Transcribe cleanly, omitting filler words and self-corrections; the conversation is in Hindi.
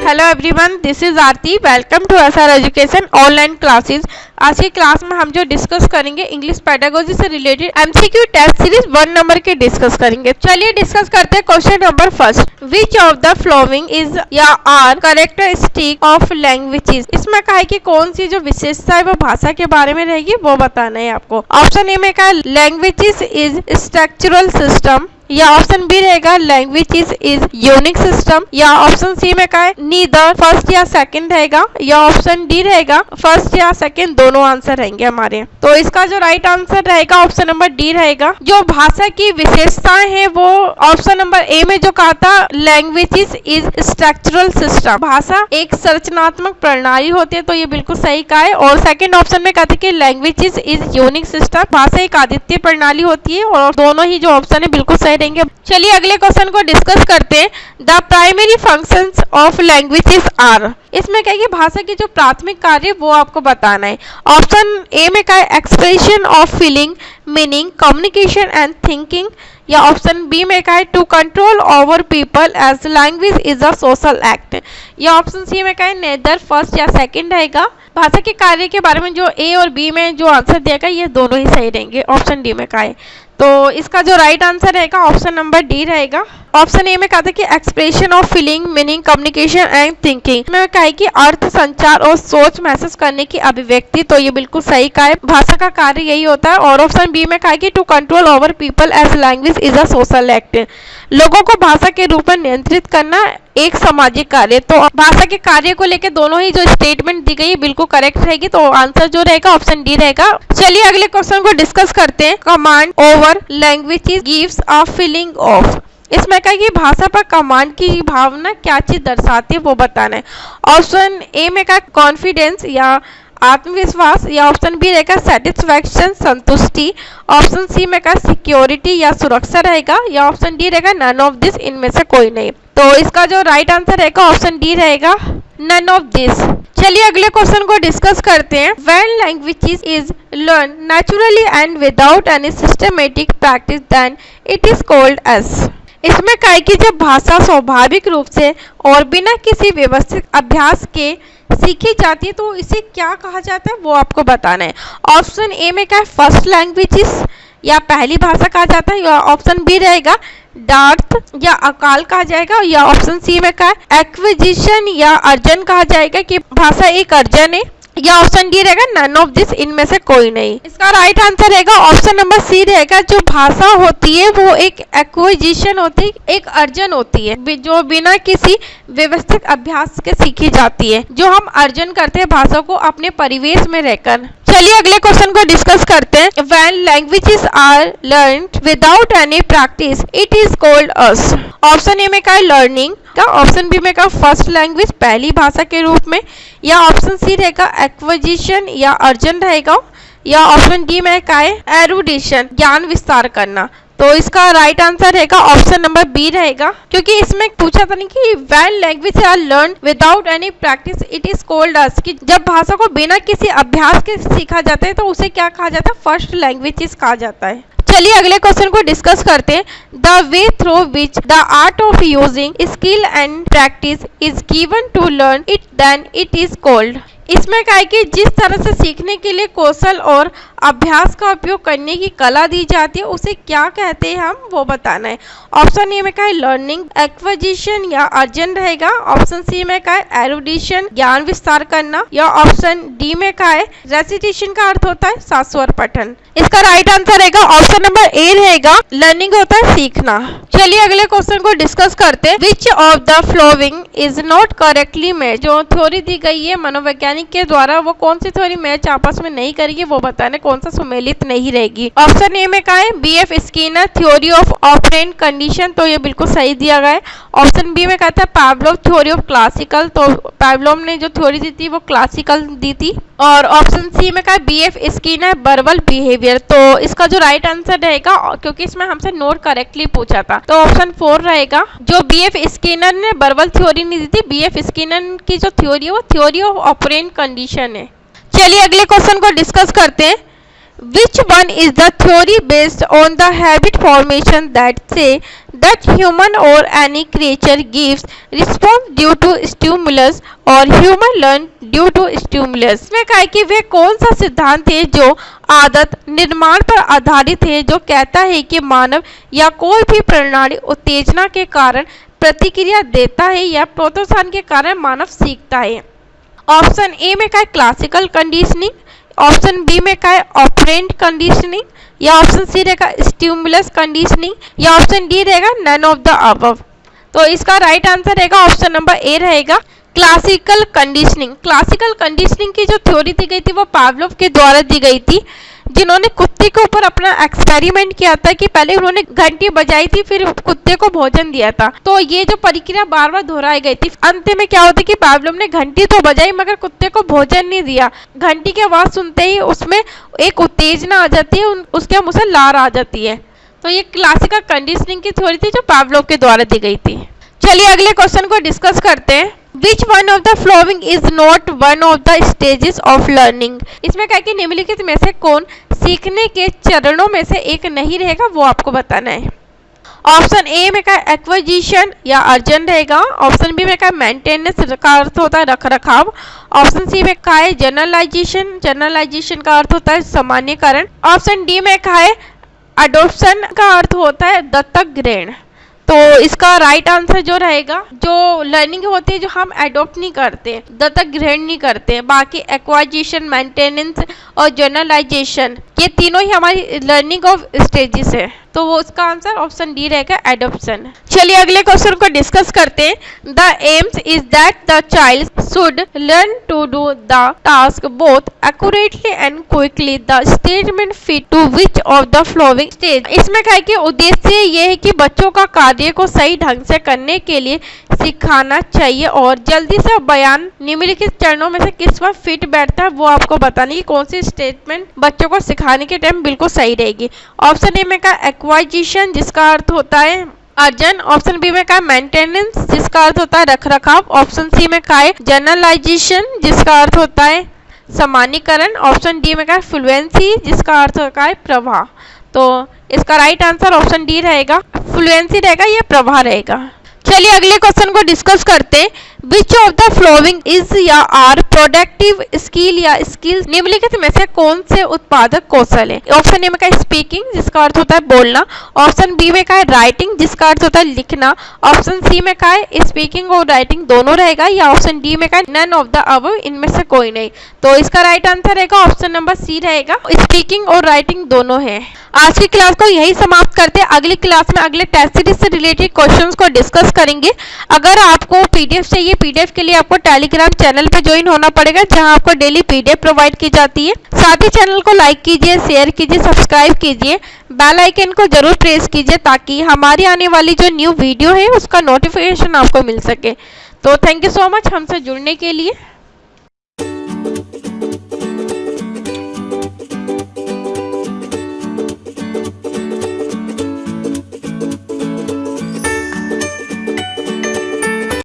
Hello everyone, this is Aarti. Welcome to SR education online classes. आज की क्लास में हम जो डिस्कस करेंगे इंग्लिश पेडागोजी से related MCQ test series 1 number के डिस्कस करेंगे। चलिए डिस्कस करते हैं question number first. Which of the following is या आर कैरेक्टरिस्टिक ऑफ लैंग्वेजेस। इसमें कहा है कि कौन सी जो विशेषता है वो भाषा के बारे में रहेगी, वो बताना है आपको। ऑप्शन ए में कहा लैंग्वेजेस इज स्ट्रक्चरल सिस्टम, या ऑप्शन बी रहेगा लैंग्वेज इज यूनिक सिस्टम, या ऑप्शन सी में कहा है नीदर फर्स्ट या सेकंड रहेगा, या ऑप्शन डी रहेगा फर्स्ट या सेकंड, दोनों आंसर रहेंगे हमारे। तो इसका जो राइट आंसर रहेगा ऑप्शन नंबर डी रहेगा। जो भाषा की विशेषताएं हैं वो ऑप्शन नंबर ए में जो कहा था लैंग्वेज इज स्ट्रक्चरल सिस्टम, भाषा एक संरचनात्मक प्रणाली होती है, तो ये बिल्कुल सही कहा है। और सेकंड ऑप्शन में कहा था कि लैंग्वेज इज यूनिक सिस्टम, भाषा एक अद्वितीय प्रणाली होती है, और दोनों ही जो ऑप्शन है बिल्कुल सही रहेंगे। चलिए अगले क्वेश्चन को डिस्कस करते हैं। The primary functions of languages are. इसमें क्या है कि भाषा की जो प्राथमिक कार्य वो आपको बताना है। ऑप्शन ए में क्या है expression of feeling, meaning, communication and thinking, या ऑप्शन बी में क्या है to control over people as language is a social act, या ऑप्शन सी में क्या है नेदर फर्स्ट या सेकंड रहेगा। भाषा के कार्य के बारे में जो ए और बी में जो आंसर दिया ये दोनों ही सही रहेंगे। ऑप्शन डी में क्या है, तो इसका जो राइट आंसर रहेगा ऑप्शन नंबर डी रहेगा। ऑप्शन ए में कहा था कि expression of feeling, meaning, communication and thinking में कहा है कि अर्थ, संचार और सोच महसूस करने की अभिव्यक्ति, तो ये बिल्कुल सही कहा है, भाषा का कार्य यही होता है। और ऑप्शन बी में कहा है कि to control over people as language is a social act, लोगों को भाषा के रूप में नियंत्रित करना एक सामाजिक कार्य। तो भाषा के कार्य को लेकर दोनों ही जो स्टेटमेंट दी गई है बिल्कुल करेक्ट रहेगी, तो आंसर जो रहेगा ऑप्शन डी रहेगा। चलिए अगले क्वेश्चन को डिस्कस करते हैं। Command over language gives a feeling of. इसमें कहा कि भाषा पर कमांड की भावना क्या चीज दर्शाती है वो बताना है। ऑप्शन ए में कहा कॉन्फिडेंस या आत्मविश्वास, या ऑप्शन बी रहेगा सेटिस्फैक्शन संतुष्टि, ऑप्शन सी में कहा सिक्योरिटी या सुरक्षा रहेगा, या ऑप्शन डी रहेगा नन ऑफ दिस, इनमें से कोई नहीं। तो इसका जो राइट आंसर रहेगा ऑप्शन डी रहेगा नन ऑफ दिस। चलिए अगले क्वेश्चन को डिस्कस करते हैं। When language is learn naturally and without any systematic practice then it is called as. इसमें कहा है कि जब भाषा स्वाभाविक रूप से और बिना किसी व्यवस्थित अभ्यास के सीखी जाती है तो इसे क्या कहा जाता है वो आपको बताना है। ऑप्शन ए में क्या है फर्स्ट लैंग्वेजेस या पहली भाषा कहा जाता है, या ऑप्शन बी रहेगा डार्थ या अकाल कहा जाएगा, या ऑप्शन सी में क्या है एक्विजिशन या अर्जन कहा जाएगा कि भाषा एक अर्जन है, या ऑप्शन डी रहेगा नन ऑफ दिस, इनमें से कोई नहीं। इसका राइट आंसर रहेगा ऑप्शन नंबर सी रहेगा। जो भाषा होती है वो एक एक्विजिशन होती है, एक अर्जन होती है जो बिना किसी व्यवस्थित अभ्यास के सीखी जाती है, जो हम अर्जन करते हैं भाषा को अपने परिवेश में रहकर। चलिए अगले क्वेश्चन को डिस्कस करते हैं। When languages are learned without any practice, it is called as। Option A में क्या है लर्निंग का, ऑप्शन बी में क्या फर्स्ट लैंग्वेज पहली भाषा के रूप में, या ऑप्शन सी रहेगा एक्विजिशन या अर्जन रहेगा, या ऑप्शन डी में क्या है एरुडिशन ज्ञान विस्तार करना। तो इसका राइट आंसर रहेगा ऑप्शन नंबर बी रहेगा, क्योंकि इसमें पूछा था नहीं कि when language are learn without any practice it is called as, कि जब भाषा को बिना किसी अभ्यास के सीखा जाता है तो उसे क्या कहा जाता है फर्स्ट लैंग्वेज कहा जाता है। चलिए अगले क्वेश्चन को डिस्कस करते हैं। The way through which the art of using skill and practice is given to learn it then it is called. इसमें क्या है कि जिस तरह से सीखने के लिए कौशल और अभ्यास का उपयोग करने की कला दी जाती है उसे क्या कहते हैं हम वो बताना है। ऑप्शन ए में क्या है लर्निंग, एक्विजिशन या अर्जन रहेगा, ऑप्शन सी में क्या है एरुडिशन ज्ञान विस्तार करना, या ऑप्शन डी में क्या है रेसिटेशन का अर्थ होता है शाश्वत पठन। इसका राइट आंसर रहेगा ऑप्शन नंबर ए रहेगा, लर्निंग होता है सीखना। चलिए अगले क्वेश्चन को डिस्कस करते हैं। विच of the following is not correctly match. जो थ्योरी दी गई है मनोवैज्ञानिक के द्वारा वो कौन सी थ्योरी मैच आपस में नहीं करेगी वो बताने, कौन सा सुमेलित नहीं रहेगी। ऑप्शन ए में क्या है BF Skinner theory of operant condition, तो ये बिल्कुल सही दिया गया है। ऑप्शन बी में कहता है पावलोव थ्योरी ऑफ क्लासिकल, तो पावलोव ने जो थ्योरी दी थी वो क्लासिकल दी थी। और ऑप्शन सी में क्या है बीएफ स्किनर वर्बल बिहेवियर, तो इसका जो राइट आंसर रहेगा, क्योंकि इसमें हमसे नोट करेक्टली पूछा था, तो ऑप्शन 4 रहेगा। जो बीएफ स्किनर ने वर्बल थ्योरी नहीं दी थी, बीएफ स्किनर की जो थ्योरी है वो थ्योरी ऑफ ऑपरेंट कंडीशन है। चलिए अगले क्वेश्चन को डिस्कस करते हैं। Which one is the theory based on the habit formation that say that human or any creature gives response due to stimulus or human learn due to stimulus? इसमें कहा कि वह कौन सा सिद्धांत है जो आदत निर्माण पर आधारित है, जो कहता है कि मानव या कोई भी प्रणाली उत्तेजना के कारण प्रतिक्रिया देता है या प्रोत्साहन के कारण मानव सीखता है। ऑप्शन ए में क्या है क्लासिकल कंडीशनिंग, ऑप्शन बी में क्या है ऑपरेंट कंडीशनिंग, या ऑप्शन सी रहेगा स्टिमुलस कंडीशनिंग, या ऑप्शन डी रहेगा नन ऑफ द अबव। तो इसका राइट आंसर रहेगा ऑप्शन नंबर ए रहेगा क्लासिकल कंडीशनिंग। क्लासिकल कंडीशनिंग की जो थ्योरी दी गई थी वो पावलोव के द्वारा दी गई थी, जिन्होंने कुत्ते के ऊपर अपना एक्सपेरिमेंट किया था कि पहले उन्होंने घंटी बजाई थी फिर कुत्ते को भोजन दिया था। तो ये जो प्रक्रिया बार बार दोहराई गई थी, अंत में क्या होता है कि पावलोव ने घंटी तो बजाई मगर कुत्ते को भोजन नहीं दिया। घंटी की आवाज सुनते ही उसमें एक उत्तेजना आ जाती है, उसके मुंह से लार आ जाती है। तो ये क्लासिकल कंडीशनिंग की थ्योरी थी जो पावलोव के द्वारा दी गई थी। चलिए अगले क्वेश्चन को डिस्कस करते हैं। Which one of the following is not one of the stages of learning? इसमें क्या कि निम्नलिखित में से कौन सीखने के चरणों में से एक नहीं रहेगा, वो आपको बताना है। ऑप्शन ए में क्या एक्विजिशन या अर्जन रहेगा, ऑप्शन बी में क्या मेंटेनेंस का अर्थ होता है रख रखाव, ऑप्शन सी में क्या है जनरलाइजेशन, जनरलाइजेशन का अर्थ होता है सामान्यकरण, ऑप्शन डी में क्या है अडोप्शन का अर्थ होता है दत्तक ग्रहण। तो इसका राइट आंसर जो रहेगा, जो लर्निंग होती है जो हम एडॉप्ट नहीं करते, दत्तक ग्रहण नहीं करते, बाकी एक्वाजिशन, मेंटेनेंस और जनरलाइजेशन ये तीनों ही हमारी लर्निंग ऑफ स्टेजेस है। तो वो उसका आंसर ऑप्शन डी रहेगा एडॉप्शन। चलिए अगले क्वेश्चन को डिस्कस करते हैं। The aims is that the child should learn to do the task both accurately and quickly. The statement fit to which of the following stage? इसमें क्या है कि उद्देश्य ये है कि बच्चों का कार्य को सही ढंग से करने के लिए सिखाना चाहिए और जल्दी से बयान निम्नलिखित चरणों में से किस पर फिट बैठता है वो आपको बताने की कौन सी स्टेटमेंट बच्चों को सिखाने के टाइम बिल्कुल सही रहेगी। ऑप्शन ए में का एक्वाजिशन जिसका अर्थ होता है अर्जन, ऑप्शन बी में का मेंटेनेंस जिसका अर्थ होता है रख रखाव, ऑप्शन सी में का है जनरलाइजेशन जिसका अर्थ होता है सामान्यकरण, ऑप्शन डी में का फ्लुएंसी जिसका अर्थ होता है प्रवाह। तो इसका राइट आंसर ऑप्शन डी रहेगा, फ्लुएंसी रहेगा, ये प्रवाह रहेगा। चलिए अगले क्वेश्चन को डिस्कस करते। विच ऑफ द फ्लोइंग इज या आर प्रोडक्टिव स्किल या स्किल्स? निम्नलिखित में से कौन से उत्पादक कौशल है? ऑप्शन ए में का स्पीकिंग जिसका अर्थ होता है बोलना, ऑप्शन बी में का है राइटिंग जिसका अर्थ होता है लिखना, ऑप्शन सी में का है स्पीकिंग और राइटिंग दोनों रहेगा, या ऑप्शन डी में का नन ऑफ द अबव, इनमें से कोई नहीं। तो इसका राइट आंसर रहेगा ऑप्शन नंबर सी रहेगा, स्पीकिंग और राइटिंग दोनों है। आज की क्लास को यही समाप्त करते हैं। अगली क्लास में अगले टेस्ट सीरीज से रिलेटेड क्वेश्चंस को डिस्कस करेंगे। अगर आपको पीडीएफ चाहिए, पीडीएफ के लिए आपको टेलीग्राम चैनल पे ज्वाइन होना पड़ेगा जहां आपको डेली पीडीएफ प्रोवाइड की जाती है। साथ ही चैनल को लाइक कीजिए, शेयर कीजिए, सब्सक्राइब कीजिए, बेल आइकन को जरूर प्रेस कीजिए ताकि हमारी आने वाली जो न्यू वीडियो है उसका नोटिफिकेशन आपको मिल सके। तो थैंक यू सो मच हमसे जुड़ने के लिए।